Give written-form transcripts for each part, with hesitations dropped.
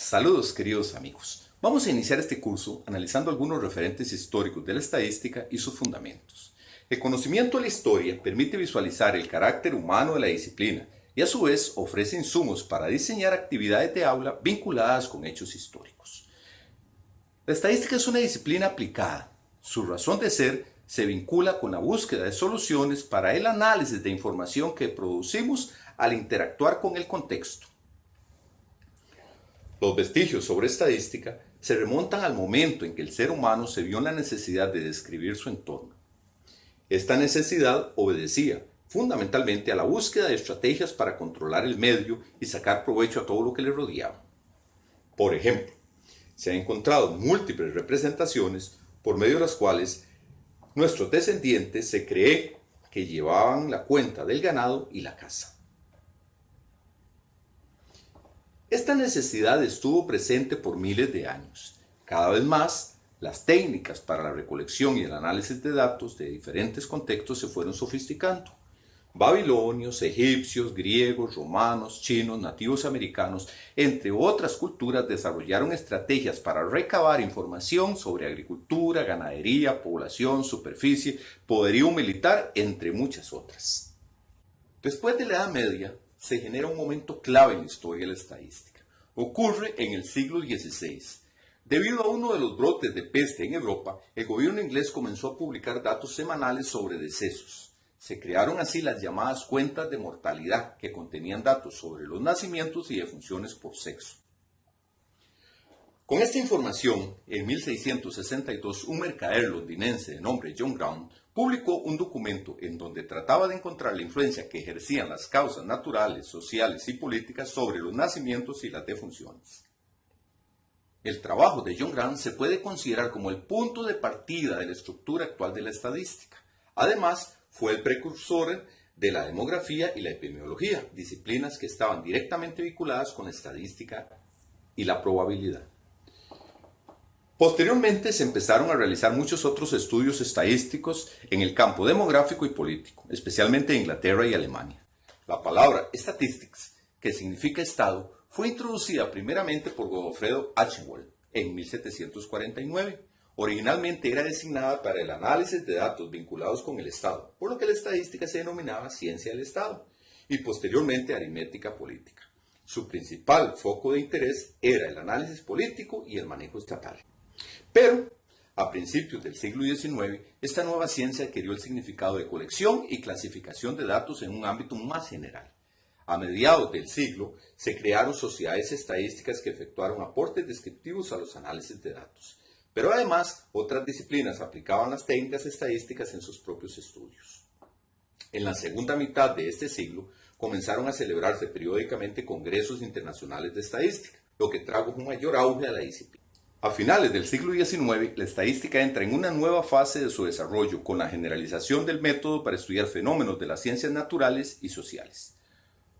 Saludos queridos amigos. Vamos a iniciar este curso analizando algunos referentes históricos de la estadística y sus fundamentos. El conocimiento de la historia permite visualizar el carácter humano de la disciplina y a su vez ofrece insumos para diseñar actividades de aula vinculadas con hechos históricos. La estadística es una disciplina aplicada. Su razón de ser se vincula con la búsqueda de soluciones para el análisis de información que producimos al interactuar con el contexto. Los vestigios sobre estadística se remontan al momento en que el ser humano se vio en la necesidad de describir su entorno. Esta necesidad obedecía fundamentalmente a la búsqueda de estrategias para controlar el medio y sacar provecho a todo lo que le rodeaba. Por ejemplo, se han encontrado múltiples representaciones por medio de las cuales nuestros descendientes se cree que llevaban la cuenta del ganado y la caza. Esta necesidad estuvo presente por miles de años. Cada vez más, las técnicas para la recolección y el análisis de datos de diferentes contextos se fueron sofisticando. Babilonios, egipcios, griegos, romanos, chinos, nativos americanos, entre otras culturas, desarrollaron estrategias para recabar información sobre agricultura, ganadería, población, superficie, poderío militar, entre muchas otras. Después de la Edad Media, se genera un momento clave en la historia de la estadística. Ocurre en el siglo XVI. Debido a uno de los brotes de peste en Europa, el gobierno inglés comenzó a publicar datos semanales sobre decesos. Se crearon así las llamadas cuentas de mortalidad, que contenían datos sobre los nacimientos y defunciones por sexo. Con esta información, en 1662, un mercader londinense de nombre John Brown publicó un documento en donde trataba de encontrar la influencia que ejercían las causas naturales, sociales y políticas sobre los nacimientos y las defunciones. El trabajo de John Brown se puede considerar como el punto de partida de la estructura actual de la estadística. Además, fue el precursor de la demografía y la epidemiología, disciplinas que estaban directamente vinculadas con la estadística y la probabilidad. Posteriormente se empezaron a realizar muchos otros estudios estadísticos en el campo demográfico y político, especialmente en Inglaterra y Alemania. La palabra statistics, que significa estado, fue introducida primeramente por Godofredo Archibald en 1749. Originalmente era designada para el análisis de datos vinculados con el Estado, por lo que la estadística se denominaba ciencia del Estado, y posteriormente aritmética política. Su principal foco de interés era el análisis político y el manejo estatal. Pero, a principios del siglo XIX, esta nueva ciencia adquirió el significado de colección y clasificación de datos en un ámbito más general. A mediados del siglo, se crearon sociedades estadísticas que efectuaron aportes descriptivos a los análisis de datos. Pero además, otras disciplinas aplicaban las técnicas estadísticas en sus propios estudios. En la segunda mitad de este siglo, comenzaron a celebrarse periódicamente congresos internacionales de estadística, lo que trajo un mayor auge a la disciplina. A finales del siglo XIX, la estadística entra en una nueva fase de su desarrollo con la generalización del método para estudiar fenómenos de las ciencias naturales y sociales.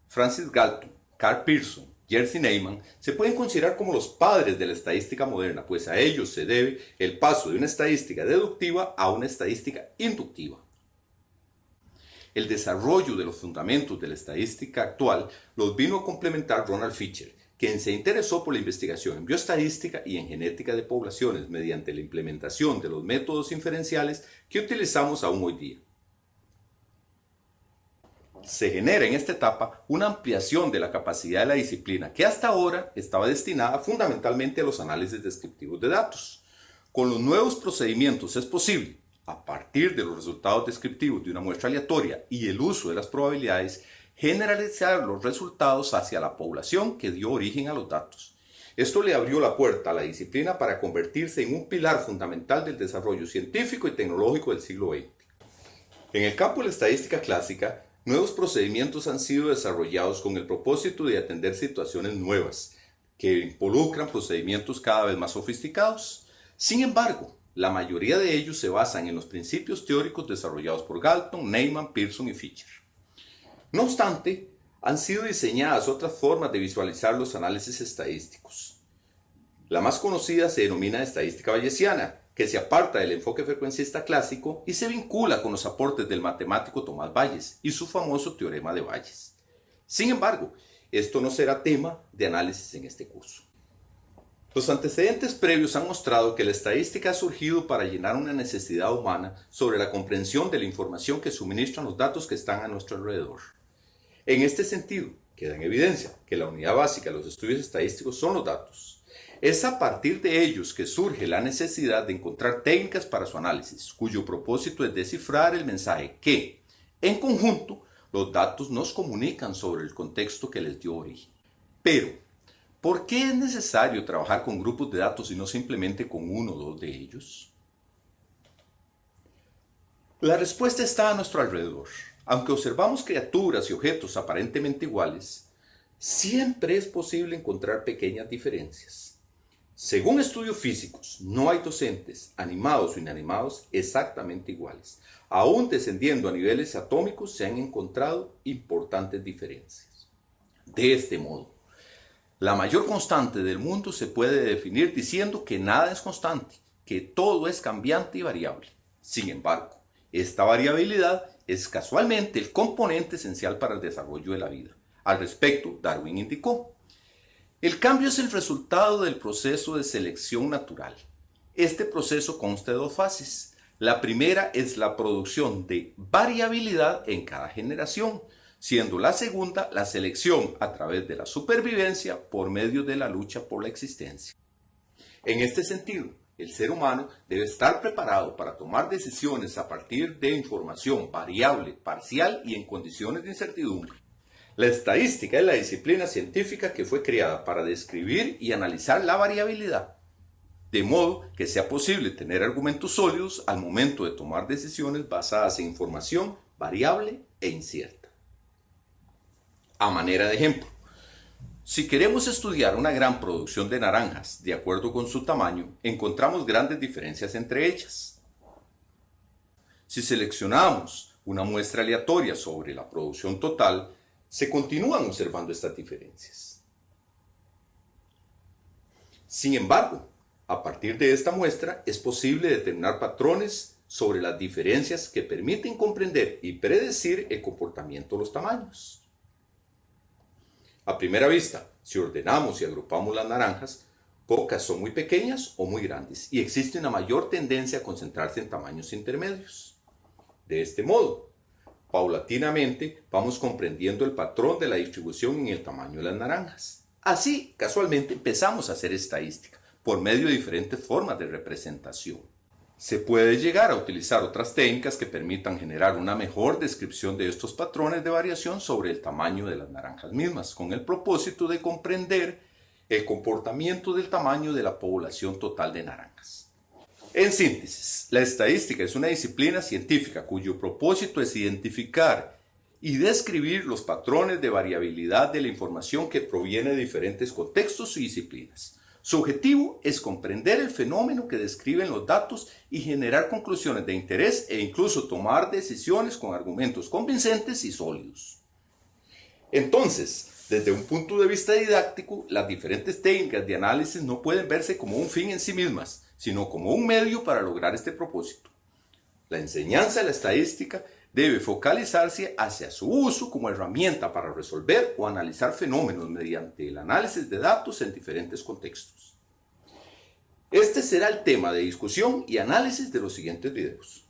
Francis Galton, Karl Pearson, Jerzy Neyman se pueden considerar como los padres de la estadística moderna, pues a ellos se debe el paso de una estadística deductiva a una estadística inductiva. El desarrollo de los fundamentos de la estadística actual los vino a complementar Ronald Fisher, quien se interesó por la investigación en bioestadística y en genética de poblaciones mediante la implementación de los métodos inferenciales que utilizamos aún hoy día. Se genera en esta etapa una ampliación de la capacidad de la disciplina que hasta ahora estaba destinada fundamentalmente a los análisis descriptivos de datos. Con los nuevos procedimientos es posible, a partir de los resultados descriptivos de una muestra aleatoria y el uso de las probabilidades, generalizar los resultados hacia la población que dio origen a los datos. Esto le abrió la puerta a la disciplina para convertirse en un pilar fundamental del desarrollo científico y tecnológico del siglo XX. En el campo de la estadística clásica, nuevos procedimientos han sido desarrollados con el propósito de atender situaciones nuevas, que involucran procedimientos cada vez más sofisticados. Sin embargo, la mayoría de ellos se basan en los principios teóricos desarrollados por Galton, Neyman, Pearson y Fisher. No obstante, han sido diseñadas otras formas de visualizar los análisis estadísticos. La más conocida se denomina estadística bayesiana, que se aparta del enfoque frecuencista clásico y se vincula con los aportes del matemático Tomás Bayes y su famoso teorema de Bayes. Sin embargo, esto no será tema de análisis en este curso. Los antecedentes previos han mostrado que la estadística ha surgido para llenar una necesidad humana sobre la comprensión de la información que suministran los datos que están a nuestro alrededor. En este sentido, queda en evidencia que la unidad básica de los estudios estadísticos son los datos. Es a partir de ellos que surge la necesidad de encontrar técnicas para su análisis, cuyo propósito es descifrar el mensaje que, en conjunto, los datos nos comunican sobre el contexto que les dio origen. Pero, ¿por qué es necesario trabajar con grupos de datos y no simplemente con uno o dos de ellos? La respuesta está a nuestro alrededor. Aunque observamos criaturas y objetos aparentemente iguales, siempre es posible encontrar pequeñas diferencias. Según estudios físicos, no hay docentes, animados o inanimados, exactamente iguales. Aún descendiendo a niveles atómicos, se han encontrado importantes diferencias. De este modo, la mayor constante del mundo se puede definir diciendo que nada es constante, que todo es cambiante y variable. Sin embargo, esta variabilidad es casualmente el componente esencial para el desarrollo de la vida. Al respecto, Darwin indicó: el cambio es el resultado del proceso de selección natural. Este proceso consta de dos fases. La primera es la producción de variabilidad en cada generación, siendo la segunda la selección a través de la supervivencia por medio de la lucha por la existencia. En este sentido, el ser humano debe estar preparado para tomar decisiones a partir de información variable, parcial y en condiciones de incertidumbre. La estadística es la disciplina científica que fue creada para describir y analizar la variabilidad, de modo que sea posible tener argumentos sólidos al momento de tomar decisiones basadas en información variable e incierta. A manera de ejemplo, si queremos estudiar una gran producción de naranjas de acuerdo con su tamaño, encontramos grandes diferencias entre ellas. Si seleccionamos una muestra aleatoria sobre la producción total, se continúan observando estas diferencias. Sin embargo, a partir de esta muestra es posible determinar patrones sobre las diferencias que permiten comprender y predecir el comportamiento de los tamaños. A primera vista, si ordenamos y agrupamos las naranjas, pocas son muy pequeñas o muy grandes y existe una mayor tendencia a concentrarse en tamaños intermedios. De este modo, paulatinamente vamos comprendiendo el patrón de la distribución en el tamaño de las naranjas. Así, casualmente, empezamos a hacer estadística por medio de diferentes formas de representación. Se puede llegar a utilizar otras técnicas que permitan generar una mejor descripción de estos patrones de variación sobre el tamaño de las naranjas mismas, con el propósito de comprender el comportamiento del tamaño de la población total de naranjas. En síntesis, la estadística es una disciplina científica cuyo propósito es identificar y describir los patrones de variabilidad de la información que proviene de diferentes contextos y disciplinas. Su objetivo es comprender el fenómeno que describen los datos y generar conclusiones de interés e incluso tomar decisiones con argumentos convincentes y sólidos. Entonces, desde un punto de vista didáctico, las diferentes técnicas de análisis no pueden verse como un fin en sí mismas, sino como un medio para lograr este propósito. La enseñanza de la estadística debe focalizarse hacia su uso como herramienta para resolver o analizar fenómenos mediante el análisis de datos en diferentes contextos. Este será el tema de discusión y análisis de los siguientes videos.